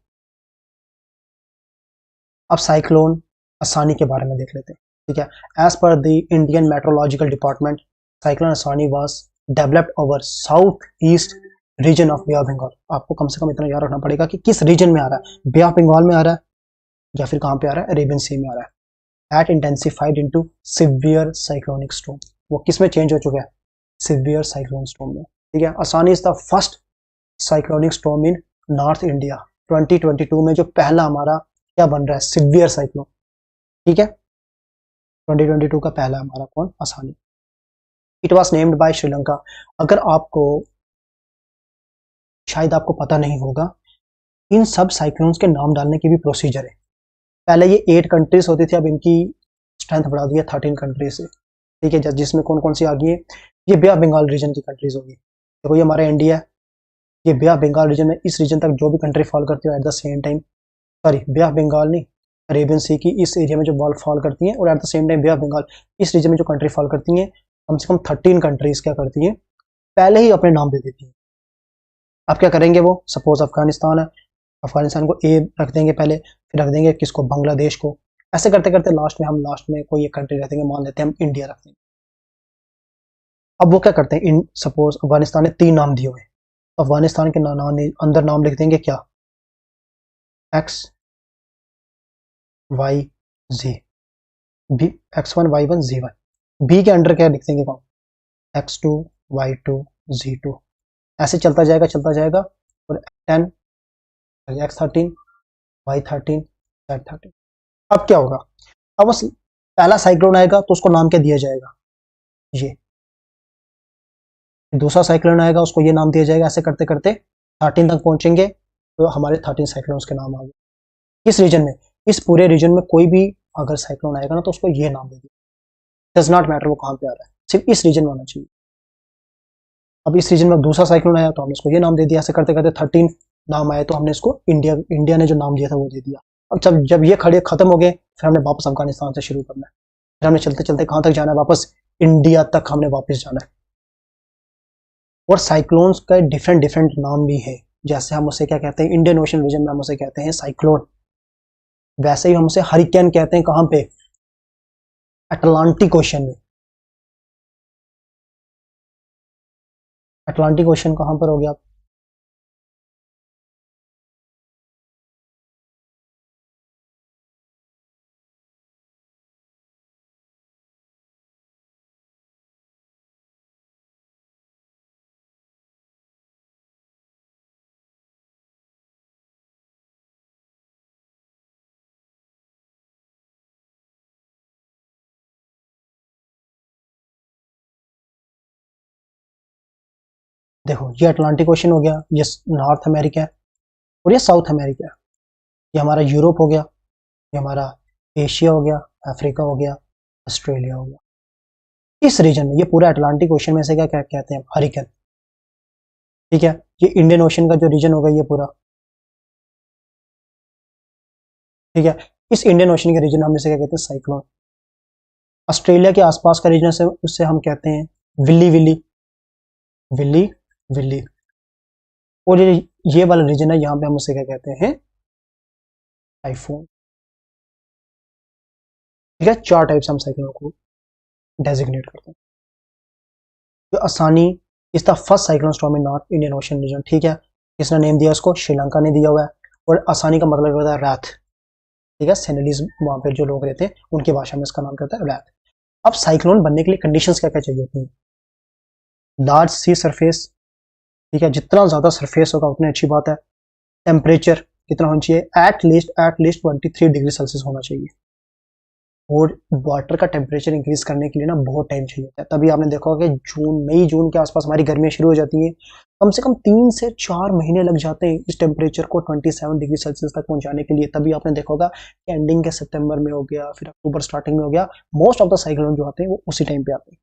अब साइक्लोन आसानी के बारे में देख लेते हैं, ठीक है। As per the Indian meteorological department, cyclone Asani was developed over south east region of bay of Bengal. आपको कम से कम इतना याद रखना पड़ेगा कि किस रीजन में आ रहा है, बे ऑफ बंगाल में आ रहा है या फिर कहां पे आ रहा है, अरेबियन सी में आ रहा है। It intensified into severe cyclonic storm, वो किस में चेंज हो चुका है, सिवियर साइक्लोन स्टॉर्म में, ठीक है। आसानी is the first cyclonic storm in north India. 2022 में जो पहला हमारा क्या बन रहा है, सिवियर साइक्लोन, ठीक है। 2022 का पहला हमारा कौन, आसानी। It was named by Sri Lanka. अगर आपको, शायद आपको पता नहीं होगा, इन सब साइक्लोन्स के नाम डालने की भी प्रोसीजर है। पहले ये 8 कंट्रीज होती थी, अब इनकी स्ट्रेंथ बढ़ा दी है 13 कंट्रीज से, ठीक है। जिसमें कौन कौन सी आ गई है, ये बे ऑफ बंगाल रीजन की कंट्रीज होगी। देखो ये हमारा इंडिया है, ये बे ऑफ बंगाल रीजन में, इस रीजन तक जो भी कंट्री फॉल करती है at the same time, sorry Bay of Bengal नहीं, अरेबियन सी की इस एरिया में जो बॉल फॉल करती हैं, और at the same time bay of Bengal इस रीजन में जो कंट्री फॉल करती हैं, कम से कम 13 कंट्रीज क्या करती हैं, पहले ही अपने नाम दे देती हैं। अब क्या करेंगे वो, सपोज अफगानिस्तान है, अफगानिस्तान को ए रख देंगे पहले, फिर रख देंगे किसको, बांग्लादेश को। ऐसे करते करते लास्ट में कोई एक कंट्री रख देंगे, मान लेते हैं हम इंडिया रख देंगे। अब वो क्या करते हैं, इन सपोज अफगानिस्तान ने 3 नाम दिए हुए, अफगानिस्तान के अंदर नाम लिख देंगे क्या, X Y Z, B X1 Y1 Z1। B के अंडर क्या लिख देंगे, कौन, X2 Y2 Z2। ऐसे चलता जाएगा, और 10 X13 Y13 Z13। अब क्या होगा, अब बस पहला साइक्लोन आएगा तो उसको नाम क्या दिया जाएगा, ये। दूसरा साइक्लोन आएगा उसको ये नाम दिया जाएगा। ऐसे करते करते 13 तक पहुंचेंगे, तो हमारे 13 साइक्लोन्स के नाम आ गए। किस रीजन में, इस पूरे रीजन में कोई भी अगर साइक्लोन आएगा ना, तो उसको ये नाम दे दिया, डज नॉट मैटर वो कहां पे आ रहा है, सिर्फ इस रीजन में होना चाहिए। अब इस रीजन में दूसरा साइक्लोन आया तो हमने इसको ये नाम दे दिया। ऐसे करते करते 13 नाम आए, तो हमने इसको इंडिया ने जो नाम दिया था वो दे दिया। अब जब ये खड़े खत्म हो गए, फिर हमने वापस अफगानिस्तान से शुरू करना है, फिर हमने चलते चलते कहां तक जाना है, वापस इंडिया तक हमने वापस जाना है। और साइक्लोन्स का डिफरेंट डिफरेंट नाम भी है, जैसे हम उसे क्या कहते हैं, इंडियन ओशन रीजन में हम उसे कहते हैं साइक्लोन, वैसे ही हम उसे हरिकेन कहते हैं, कहां पे, अटलांटिक ओशन में। अटलांटिक ओशन कहां पर हो गया, देखो ये अटलांटिक ओशन हो गया, ये नॉर्थ अमेरिका है, और ये साउथ अमेरिका है। ये हमारा यूरोप हो गया, ये हमारा एशिया हो गया, अफ्रीका हो गया, ऑस्ट्रेलिया हो गया। इस रीजन में ये पूरा अटलांटिक ओशन में से क्या क्या कहते हैं, हरिकेन। ठीक है, ये इंडियन ओशन का जो रीजन होगा ये पूरा, ठीक है, इस इंडियन ओशन के रीजन हम इसे क्या कहते हैं, साइक्लोन। ऑस्ट्रेलिया के आसपास का रीजन से उससे हम कहते हैं विल्ली विल्ली, विल्ली विल्ली। और ये वाला रीजन है, यहाँ पे हम उसे क्या कहते हैं, टाइफून। ठीक है, 4 टाइप से हम साइक्लोन को डेजिग्नेट करते हैं। जो Asani is the first cyclone storm in north Indian ocean region. ठीक है, किसने नेम दिया उसको, श्रीलंका ने दिया हुआ है। और आसानी का मतलब होता है रैथ। ठीक है, सेनेलिस वहां पे जो लोग रहते हैं उनकी भाषा में इसका नाम कहता है रैथ। अब साइक्लोन बनने के लिए कंडीशंस क्या क्या चाहिए होती हैं, लार्ज सी सरफेस। ठीक है, जितना ज्यादा सरफेस होगा उतनी अच्छी बात है। टेम्परेचर कितना होना चाहिए, एट लीस्ट 23 डिग्री सेल्सियस होना चाहिए। और वाटर का टेम्परेचर इंक्रीज करने के लिए ना बहुत टाइम चाहिए होता है। तभी आपने देखा होगा कि मई जून के आसपास हमारी गर्मियां शुरू हो जाती हैं। कम से कम 3 से 4 महीने लग जाते हैं इस टेम्परेचर को 27 डिग्री सेल्सियस तक पहुंचाने के लिए। तभी आपने देखा होगा कि एंडिंग के सितंबर में हो गया, फिर अक्टूबर स्टार्टिंग में हो गया, मोस्ट ऑफ द साइक्लोन जो आते हैं वो उसी टाइम पे आते हैं।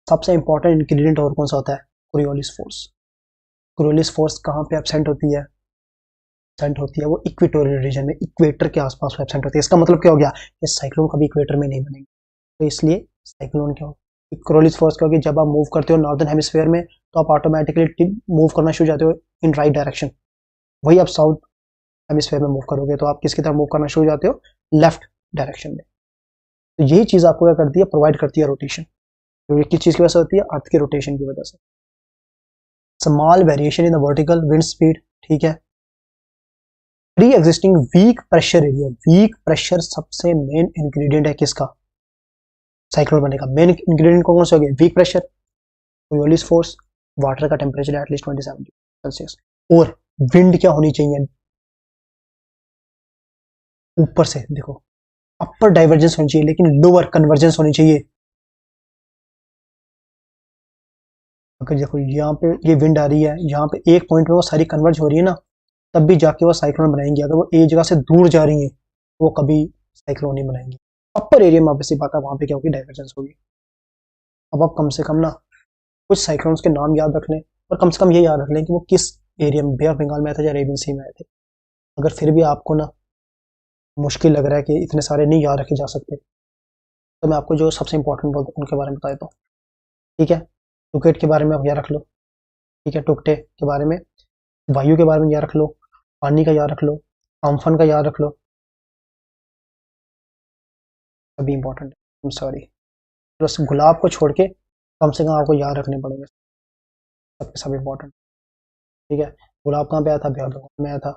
सबसे इंपॉर्टेंट इंग्रीडियंट और कौन सा होता है, कोरियोलिस फोर्स। कोरियोलिस फोर्स कहाँ पे एब्सेंट होती है, एब्सेंट होती है वो इक्वेटोरियल रीजन में, इक्वेटर के आसपास एब्सेंट होती है। इसका मतलब क्या हो गया, ये साइक्लोन कभी इक्वेटर में नहीं बनेंगे। तो इसलिए साइक्लोन क्या हो, कोरियोलिस फोर्स क्या होगी, जब आप मूव करते हो नॉर्दर्न हेमिस्फीयर में तो आप ऑटोमेटिकली मूव करना शुरू जाते हो इन राइट डायरेक्शन। वही आप साउथ हेमिस्फीयर में मूव करोगे तो आप किसकी तरफ मूव करना शुरू जाते हो, लेफ्ट डायरेक्शन में। तो यही चीज आपको क्या करती है, प्रोवाइड करती है रोटेशन। तो ये किस चीज की वजह से होती है, अर्थ के रोटेशन की वजह से। Small variation in the vertical wind speed. ठीक है, pre existing weak pressure area. Weak pressure सबसे मेन इंग्रेडिएंट है किसका, साइक्लोन बनने का। मेन इंग्रेडिएंट कौन से हो गए, weak pressure, Coriolis force, water का टेम्परेचर एटलीस्ट 27 डिग्री सेल्सियस। और विंड क्या होनी चाहिए, ऊपर से देखो, अपर डाइवर्जेंस होनी चाहिए लेकिन लोअर कन्वर्जेंस होनी चाहिए। अगर देखो यहाँ पे ये विंड आ रही है, यहाँ पे एक पॉइंट में वो सारी कन्वर्ज हो रही है ना, तब भी जाके वो साइक्लोन बनाएंगे। अगर वो एक जगह से दूर जा रही है वो कभी साइक्लोन नहीं बनाएंगे। अपर एरिया में ऑब्वियसली बात है, वहां पे क्या होगी, डाइवर्जेंस होगी। अब आप कम से कम ना कुछ साइक्लोन्स के नाम याद रख लें, और कम से कम ये याद रख लें कि वो किस एरिया में, बे ऑफ बंगाल में आए थे या अरेबियन सी में आए थे। अगर फिर भी आपको ना मुश्किल लग रहा है कि इतने सारे नहीं याद रखे जा सकते, तो मैं आपको जो सबसे इंपॉर्टेंट उनके बारे में बता देता हूँ। ठीक है, टुकेट के बारे में आप याद रख लो। ठीक है, टुकटे के बारे में, वायु के बारे में याद रख लो, पानी का याद रख लो, अम्फन का याद रख लो, सभी इंपॉर्टेंट है। सॉरी, बस गुलाब को छोड़ के कम से कम आपको याद रखने पड़ेंगे, सबके सब इंपॉर्टेंट। ठीक है, गुलाब कहाँ पे आया था, बे ऑफ बंगाल में आया था।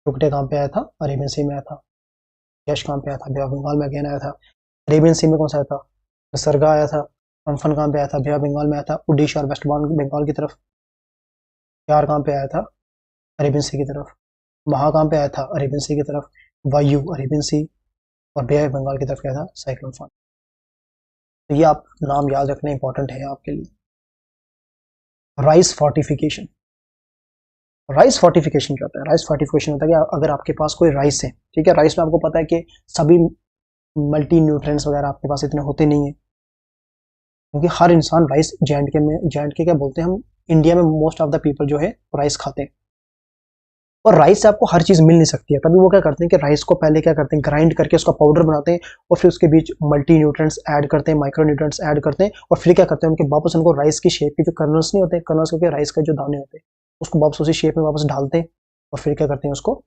टुकटे कहाँ पे आया था, अरेबियन सी में आया था। यश कहाँ पे आया था, बे ऑफ बंगाल में अगेन आया था। अरेबियन सी में कौन सा आया था, निसर्गा आया था। अम्फन कहाँ पे आया था, बे ऑफ बंगाल में आया था, उड़ीसा और वेस्ट बंगाल की तरफ। प्यार कहाँ पे आया था, अरेबियन सी की तरफ। महा कहाँ पे आया था, अरेबियन सी की तरफ। वायु अरेबियन सी, और बे ऑफ बंगाल की तरफ क्या था, साइक्लोन फन। तो ये आप नाम याद रखना इंपॉर्टेंट है आपके लिए। Rice fortification. राइस फोर्टिफिकेशन क्या होता है, राइस फोर्टिफिकेशन होता है कि अगर आपके पास कोई राइस है, ठीक है, राइस में आपको पता है कि सभी मल्टी न्यूट्रिएंट्स वगैरह आपके पास इतने होते नहीं है, क्योंकि हर इंसान राइस, जे एंड के क्या बोलते हैं हम, इंडिया में मोस्ट ऑफ द पीपल जो है राइस खाते हैं। और राइस से आपको हर चीज मिल नहीं सकती है, तभी वो क्या करते हैं कि राइस को पहले क्या करते हैं, ग्राइंड करके उसका पाउडर बनाते हैं, और फिर उसके बीच मल्टी न्यूट्रिएंट्स ऐड करते हैं, माइक्रो न्यूट्रिएंट्स ऐड करते हैं, और फिर क्या करते हैं, उनके वापस उनको राइस की शेप के जो कर्नल्स नहीं होते, कर्नल्स के राइस के जो दाने होते हैं उसको वापस उसी शेप में वापस डालते हैं, और फिर क्या करते हैं, उसको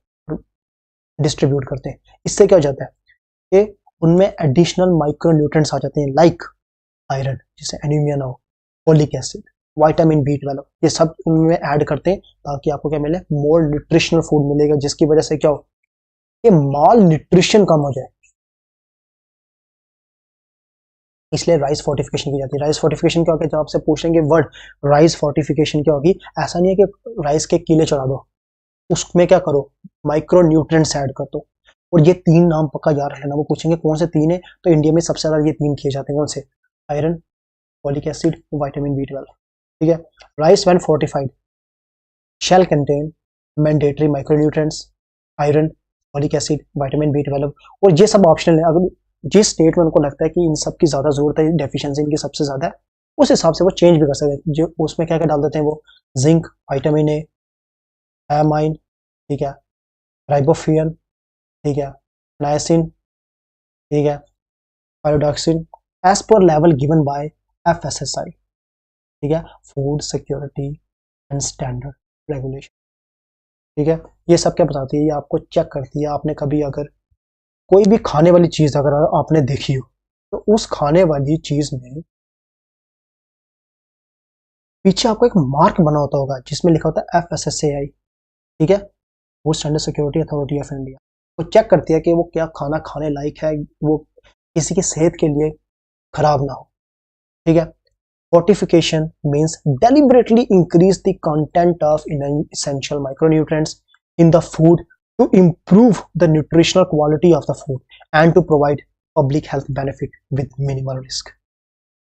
डिस्ट्रीब्यूट करते हैं। इससे क्या हो जाता है कि उनमें एडिशनल माइक्रो न्यूट्रिएंट्स आ जाते हैं, लाइक आयरन, जिससे एनीमिया ना हो, फोलिक एसिड, विटामिन B12, ये सब उनमें ऐड करते हैं ताकि आपको क्या मिले, मोर न्यूट्रिशनल फूड मिलेगा, जिसकी वजह से क्या हो, कि माल न्यूट्रिशन कम हो जाए। इसलिए राइस फोर्टिफिकेशन की जाती है। राइस फोर्टिफिकेशन क्या होगा, जब आपसे पूछेंगे वर्ड राइस फोर्टिफिकेशन क्या होगी, ऐसा नहीं है कि राइस के कीले चढ़ा दो, उसमें क्या करो, माइक्रो न्यूट्रिएंट्स ऐड कर दो। और ये 3 नाम पक्का याद रख लेना, वो पूछेंगे कौन से 3 है, तो इंडिया में सबसे ज्यादा ये 3 किए जाते हैं, कौन से, iron, folic acid, vitamin B12। ठीक है, rice when fortified shall contain mandatory micronutrients, iron, folic acid, vitamin B12। और ये सब ऑप्शनल है, अगर जिस स्टेट में उनको लगता है कि इन सब की ज्यादा जरूरत है, डेफिशिएंसी इनकी सबसे ज्यादा है, उस हिसाब से वो चेंज भी कर सकते हैं। जो उसमें क्या क्या डाल देते हैं वो, जिंक, विटामिन ए, थायमाइन, ठीक है, राइबोफ्यून, ठीक है, नाइसिन, ठीक है, pyridoxine, as per level given by FSSAI, ठीक है, food security and standard regulation, ठीक है। ये सब क्या बताती है, ये आपको चेक करती है। आपने कभी अगर कोई भी खाने वाली चीज अगर आपने देखी हो, तो उस खाने वाली चीज में पीछे आपको एक मार्क बना होता होगा जिसमें लिखा होता है एफएसएसएआई, ठीक है, food standard security authority of India. वो चेक करती है कि वो क्या खाना खाने लायक है, वो किसी की सेहत के लिए खराब ना हो, ठीक है। Fortification means deliberately increase the content of essential micronutrients in the food to improve the nutritional quality of the food and to provide public health benefit with minimal risk.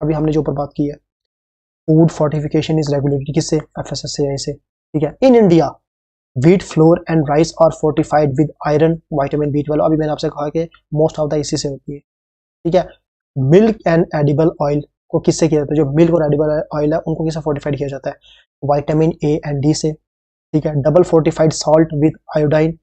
अभी हमने जो ऊपर बात की है, food fortification is regulated किससे, FSSAI से, ठीक है। In India, wheat, flour and rice are fortified with iron, vitamin B12. अभी मैंने आपसे कहा कि most of the इसी से होती है, ठीक है। मिल्क एंड एडिबल ऑयल को किससे किया जाता है, जो मिल्क और एडिबल ऑयल है उनको किससे फोर्टिफाइड किया जाता है, विटामिन ए एंड डी से, ठीक है। Double fortified salt with iodine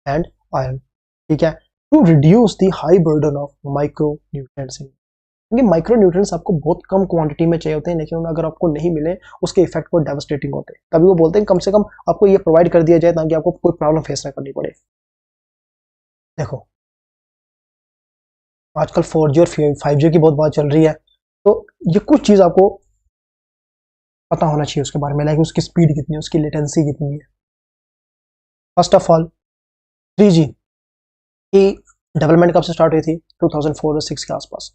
and iron, ठीक है, to reduce the high burden of micro nutrients. क्योंकि माइक्रो न्यूट्रिएंट्स आपको बहुत कम क्वांटिटी में चाहिए होते हैं, लेकिन अगर आपको नहीं मिले उसके इफेक्ट को डेवास्टेटिंग होते हैं। तभी वो बोलते हैं कम से कम आपको ये प्रोवाइड कर दिया जाए ताकि आपको कोई प्रॉब्लम फेस ना करनी पड़े। देखो आजकल 4G और 5G की बहुत बात चल रही है, तो ये कुछ चीज आपको पता होना चाहिए उसके बारे में, लाइक उसकी स्पीड कितनी है, उसकी लेटेंसी कितनी है। फर्स्ट ऑफ ऑल 3G की डेवलपमेंट कब से स्टार्ट हुई थी, 2004 और 6 के आसपास।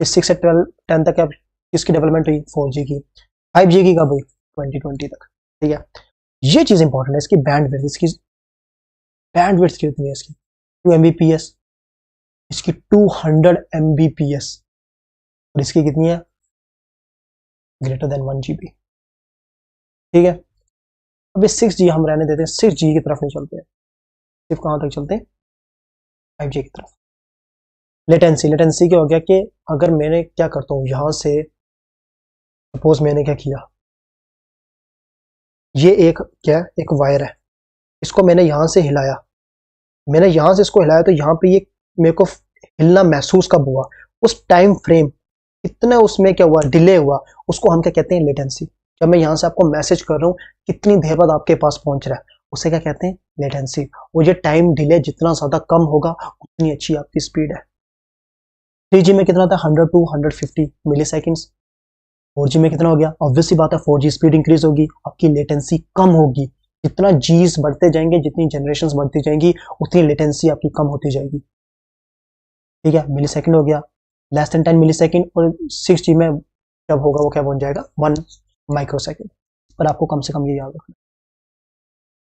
इस 6 से 10 तक किसकी डेवलपमेंट हुई, 4G की। 5G की कब हुई, 2020 तक, ठीक है। ये चीज इंपॉर्टेंट है, इसकी बैंडविड्थ, इसकी बैंडविड्थ कितनी है, इसकी 2 Mbps, इसकी 200 Mbps, और इसकी कितनी है, ग्रेटर देन 1 GB, ठीक है। अब ये 6G हम रहने देते हैं, 6G की तरफ नहीं चलते हैं, सिर्फ कहां तक चलते हैं, 5G की तरफ। लेटेंसी क्या हो गया कि अगर मैंने क्या करता हूं यहां से, सपोज मैंने क्या किया, ये एक वायर है, इसको मैंने यहां से हिलाया, मैंने यहां से इसको हिलाया, तो यहां पे ये मेरे को हिलना महसूस कब हुआ, उस टाइम फ्रेम कितना उसमें क्या हुआ, डिले हुआ, उसको हम क्या कहते हैं, लेटेंसी। जब मैं यहां से आपको मैसेज कर रहा हूं कितनी देर बाद आपके पास पहुंच रहा है, उसे क्या कहते हैं, लेटेंसी। और ये टाइम डिले जितना ज्यादा कम होगा उतनी अच्छी आपकी स्पीड है। 3G में कितना था, 100 to 150 मिली सेकेंड्स। 4G में कितना हो गया, ऑब्वियसली बात है 4G स्पीड इंक्रीज होगी, आपकी लेटेंसी कम होगी। जितना जीस बढ़ते जाएंगे, जितनी जनरेशन बढ़ती जाएंगी, उतनी लेटेंसी आपकी कम होती जाएगी, ठीक है। मिली सेकेंड हो गया, लेस देन 10 मिली सेकेंड। और 6G में जब होगा वो क्या बन जाएगा, 1 माइक्रो सेकेंड। पर आपको कम से कम ये याद रखना,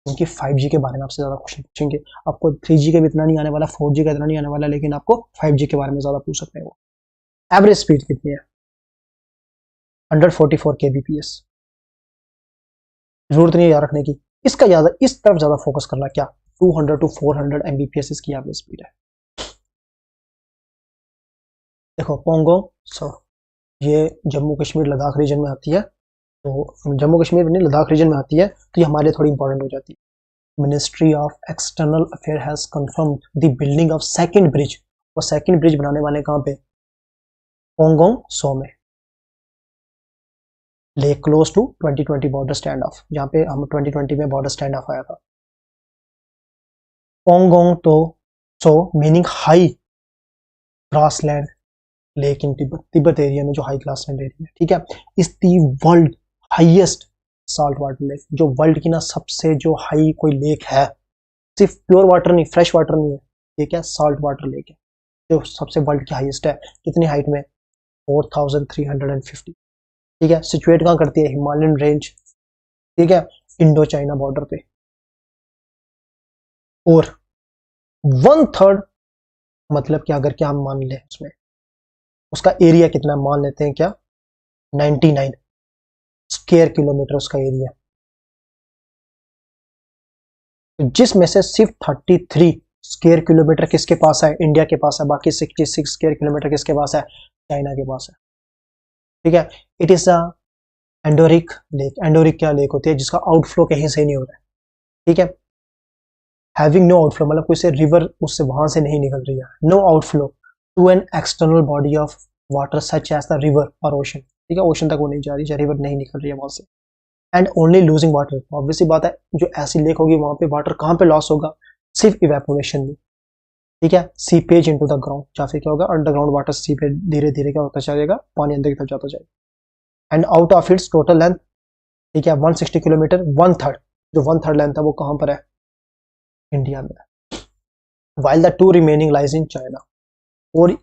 क्योंकि 5G के बारे में आपसे ज्यादा क्वेश्चन पूछेंगे। आपको 3G का भी इतना नहीं आने वाला, 4G का इतना नहीं आने वाला, लेकिन आपको 5G के बारे में ज्यादा पूछ सकते हैं। वो एवरेज स्पीड कितनी है, 144 kbps। जरूरत नहीं है याद रखने की, इसका ज्यादा, इस तरफ ज्यादा फोकस करना, क्या 200 to 400 Mbps इसकी एवरेज स्पीड है। देखो पोंगोंग सो, ये जम्मू कश्मीर लद्दाख रीजन में आती है, तो जम्मू कश्मीर नहीं लद्दाख रीजन में आती है, तो ये हमारे लिए थोड़ी इंपॉर्टेंट हो जाती है। Ministry of external affair has confirm the building of second bridge. और सेकंड ब्रिज बनाने वाले कहां पे, पोंगोंग सो में, lake close to 2020 border stand off, जहां पे हम 2020 में बॉर्डर स्टैंड ऑफ आया था। पोंगोंग तो सो meaning high grassland lake in Tibet area में, जो हाई ग्रासलैंड एरिया है, ठीक है। Is the world highest salt water lake, जो वर्ल्ड की ना सबसे जो हाई कोई लेक है, सिर्फ प्योर वाटर नहीं, फ्रेश वाटर नहीं है, ये क्या साल्ट वाटर लेक है, जो सबसे वर्ल्ड की हाईएस्ट है। कितनी हाइट में, 4350, ठीक है। सिचुएट कहां करती है, हिमालयन रेंज, ठीक है, इंडो चाइना बॉर्डर पे। और 1/3 मतलब कि अगर क्या हम मान ले उसमें, उसका एरिया कितना मान लेते हैं, क्या 99 स्क्वायर किलोमीटर उसका एरिया, जिसमें से सिर्फ 33 स्क्वायर किलोमीटर किसके पास है, इंडिया के पास है। बाकी 66 स्क्वायर किलोमीटर किसके पास है, चाइना के पास है। ठीक है। It is a endorheic lake. Endorheic क्या लेक होती है, जिसका आउटफ्लो कहीं से नहीं हो रहा है, ठीक है। हैविंग नो आउटफ्लो मतलब कोई से रिवर उससे वहां से नहीं निकल रही है, no outflow to an external body of water such as the river और ओशन, ठीक है। ओशन तक वो नहीं जा रही, रिवर नहीं निकल रही है वहां से। And only losing water, obviously बात है, जो ऐसी लेक होगी वहां पे वाटर कहाँ पे लॉस होगा, सिर्फ इवेपोरेशन में, ठीक है। सीपेज इनटू द ग्राउंड, या फिर क्या होगा, अंडरग्राउंड वाटर सीपेज धीरे धीरे क्या होता जाएगा, पानी अंदर की तरफ जाता जाएगा। And out of its total length, ठीक है, 160 किलोमीटर, वन थर्ड, जो वन थर्ड लेंथ है वो कहां पर है, इंडिया में है। While the two remaining lies in China. और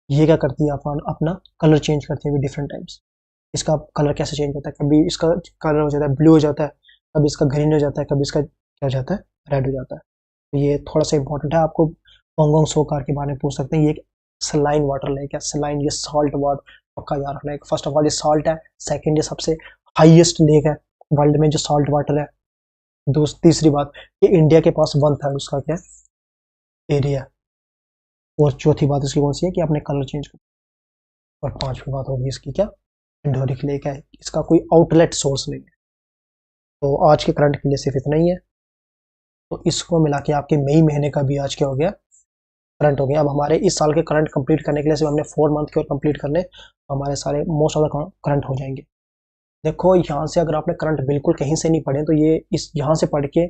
ये क्या करती है, अपन अपना कलर चेंज करती है डिफरेंट टाइम्स। इसका कलर कैसे चेंज होता है, कभी इसका कलर हो जाता है ब्लू हो जाता है, कभी इसका ग्रीन हो जाता है, कभी इसका क्या हो जाता है, रेड हो जाता है। तो ये थोड़ा सा इंपॉर्टेंट है, आपको पोंगोंग सोकार के बारे में पूछ सकते हैं। ये एक सलाइन वाटर लेक है, सलाइन, ये सॉल्ट वाटर पक्का याद रखना है। फर्स्ट ऑफ ऑल ये सॉल्ट है, सेकंड ये सबसे हाईएस्ट लेक है वर्ल्ड में जो सॉल्ट वाटर है। तीसरी बात, ये इंडिया के पास वन थर्ड उसका क्या एरिया। और चौथी बात इसकी कौन सी है कि आपने कलर चेंज कर। और पांचवी बात होगी इसकी क्या, एंडोरिक लेक है, इसका कोई आउटलेट सोर्स नहीं है। तो आज के करंट के लिए सिर्फ इतना ही है। तो इसको मिला के आपके मई महीने का भी आज क्या हो गया, करंट हो गया। अब हमारे इस साल के करंट कंप्लीट करने के लिए सिर्फ हमने 4 मंथ के और कंप्लीट करने, हमारे सारे मोस्ट ऑफ द करंट हो जाएंगे। देखो यहाँ से अगर आपने करंट बिल्कुल कहीं से नहीं पढ़े तो ये इस यहाँ से पढ़ के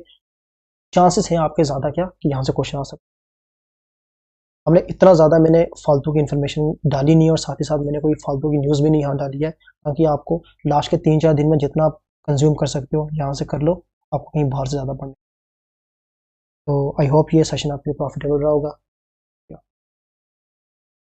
चांसेस हैं आपके ज़्यादा क्या कि यहाँ से क्वेश्चन आ सकते। हमने इतना ज़्यादा मैंने फालतू की इन्फॉर्मेशन डाली नहीं, और साथ ही साथ मैंने कोई फालतू की न्यूज़ भी नहीं यहाँ डाली है, ताकि आपको लास्ट के 3-4 दिन में जितना आप कंज्यूम कर सकते हो यहाँ से कर लो, आपको कहीं बाहर से ज़्यादा पढ़ना। तो आई होप ये सेशन आपके लिए प्रॉफिटेबल रहा होगा।